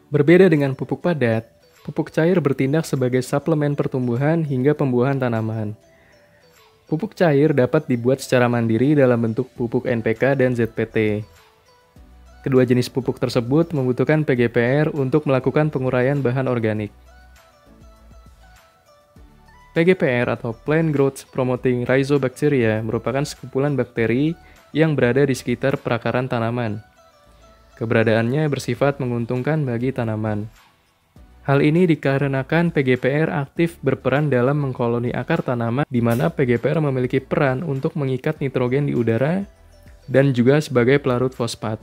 Berbeda dengan pupuk padat, pupuk cair bertindak sebagai suplemen pertumbuhan hingga pembuahan tanaman. Pupuk cair dapat dibuat secara mandiri dalam bentuk pupuk NPK dan ZPT. Kedua jenis pupuk tersebut membutuhkan PGPR untuk melakukan penguraian bahan organik. PGPR atau Plant Growth Promoting Rhizobacteria merupakan sekumpulan bakteri yang berada di sekitar perakaran tanaman. Keberadaannya bersifat menguntungkan bagi tanaman. Hal ini dikarenakan PGPR aktif berperan dalam mengkoloni akar tanaman, di mana PGPR memiliki peran untuk mengikat nitrogen di udara dan juga sebagai pelarut fosfat.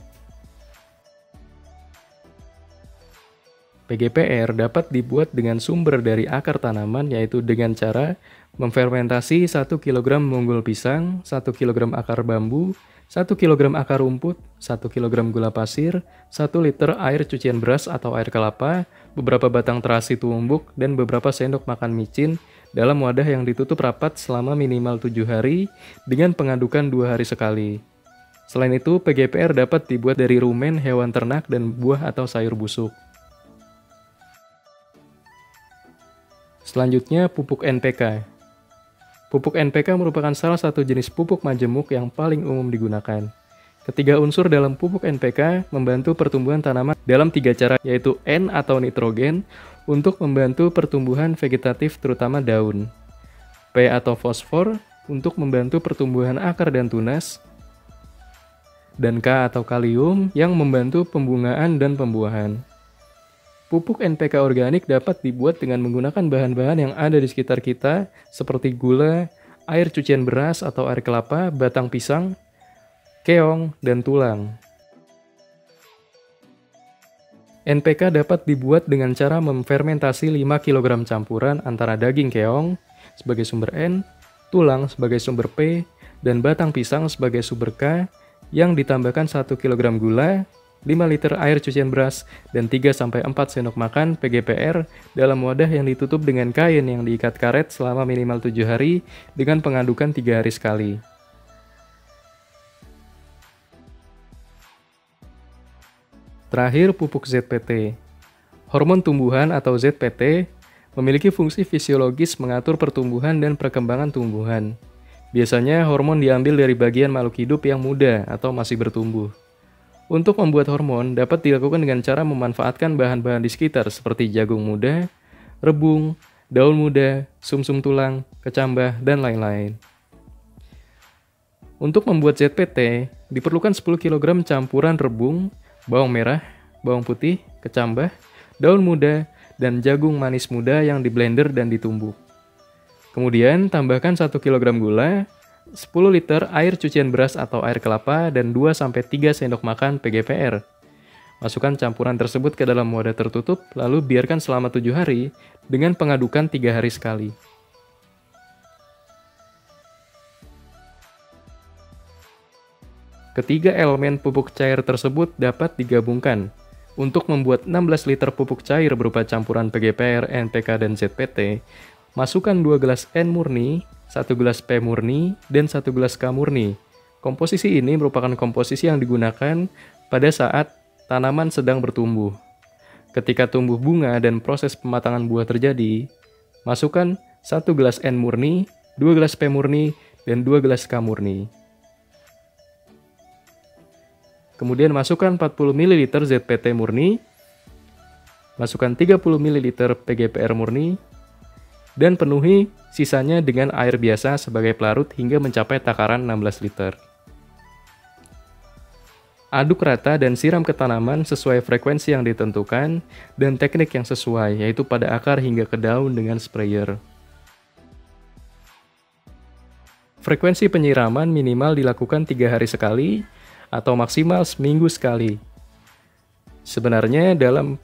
PGPR dapat dibuat dengan sumber dari akar tanaman, yaitu dengan cara memfermentasi 1 kg munggul pisang, 1 kg akar bambu, 1 kg akar rumput, 1 kg gula pasir, 1 liter air cucian beras atau air kelapa, beberapa batang terasi tumbuk, dan beberapa sendok makan micin dalam wadah yang ditutup rapat selama minimal 7 hari dengan pengadukan 2 hari sekali. Selain itu, PGPR dapat dibuat dari rumen hewan ternak dan buah atau sayur busuk. Selanjutnya, pupuk NPK. Pupuk NPK merupakan salah satu jenis pupuk majemuk yang paling umum digunakan. Ketiga unsur dalam pupuk NPK membantu pertumbuhan tanaman dalam 3 cara, yaitu N atau nitrogen untuk membantu pertumbuhan vegetatif terutama daun, P atau fosfor untuk membantu pertumbuhan akar dan tunas, dan K atau kalium yang membantu pembungaan dan pembuahan. Pupuk NPK organik dapat dibuat dengan menggunakan bahan-bahan yang ada di sekitar kita seperti gula, air cucian beras atau air kelapa, batang pisang, keong, dan tulang. NPK dapat dibuat dengan cara memfermentasi 5 kg campuran antara daging keong sebagai sumber N, tulang sebagai sumber P, dan batang pisang sebagai sumber K yang ditambahkan 1 kg gula, 5 liter air cucian beras, dan 3-4 sendok makan PGPR dalam wadah yang ditutup dengan kain yang diikat karet selama minimal 7 hari dengan pengadukan 3 hari sekali. Terakhir, pupuk ZPT. Hormon tumbuhan atau ZPT memiliki fungsi fisiologis mengatur pertumbuhan dan perkembangan tumbuhan. Biasanya hormon diambil dari bagian makhluk hidup yang muda atau masih bertumbuh. Untuk membuat hormon dapat dilakukan dengan cara memanfaatkan bahan-bahan di sekitar seperti jagung muda, rebung, daun muda, sumsum tulang, kecambah, dan lain-lain. Untuk membuat ZPT, diperlukan 10 kg campuran rebung, bawang merah, bawang putih, kecambah, daun muda, dan jagung manis muda yang diblender dan ditumbuk. Kemudian tambahkan 1 kg gula, 10 liter air cucian beras atau air kelapa, dan 2-3 sendok makan PGPR. Masukkan campuran tersebut ke dalam wadah tertutup, lalu biarkan selama 7 hari dengan pengadukan 3 hari sekali. Ketiga elemen pupuk cair tersebut dapat digabungkan. Untuk membuat 16 liter pupuk cair berupa campuran PGPR, NPK, dan ZPT, masukkan 2 gelas N murni, 1 gelas P murni, dan 1 gelas K murni. Komposisi ini merupakan komposisi yang digunakan pada saat tanaman sedang bertumbuh. Ketika tumbuh bunga dan proses pematangan buah terjadi, masukkan 1 gelas N murni, 2 gelas P murni, dan 2 gelas K murni. Kemudian masukkan 40 ml ZPT murni, masukkan 30 ml PGPR murni, dan penuhi sisanya dengan air biasa sebagai pelarut hingga mencapai takaran 16 liter. Aduk rata dan siram ke tanaman sesuai frekuensi yang ditentukan dan teknik yang sesuai, yaitu pada akar hingga ke daun dengan sprayer. Frekuensi penyiraman minimal dilakukan 3 hari sekali atau maksimal seminggu sekali. Sebenarnya dalam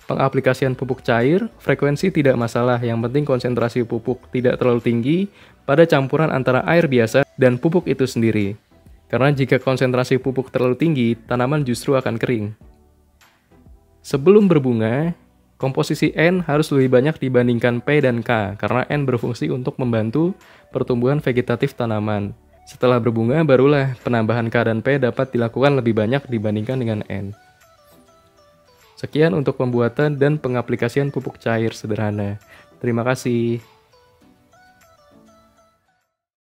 pengaplikasian pupuk cair, frekuensi tidak masalah, yang penting konsentrasi pupuk tidak terlalu tinggi pada campuran antara air biasa dan pupuk itu sendiri. Karena jika konsentrasi pupuk terlalu tinggi, tanaman justru akan kering. Sebelum berbunga, komposisi N harus lebih banyak dibandingkan P dan K, karena N berfungsi untuk membantu pertumbuhan vegetatif tanaman. Setelah berbunga, barulah penambahan K dan P dapat dilakukan lebih banyak dibandingkan dengan N. Sekian untuk pembuatan dan pengaplikasian pupuk cair sederhana. Terima kasih.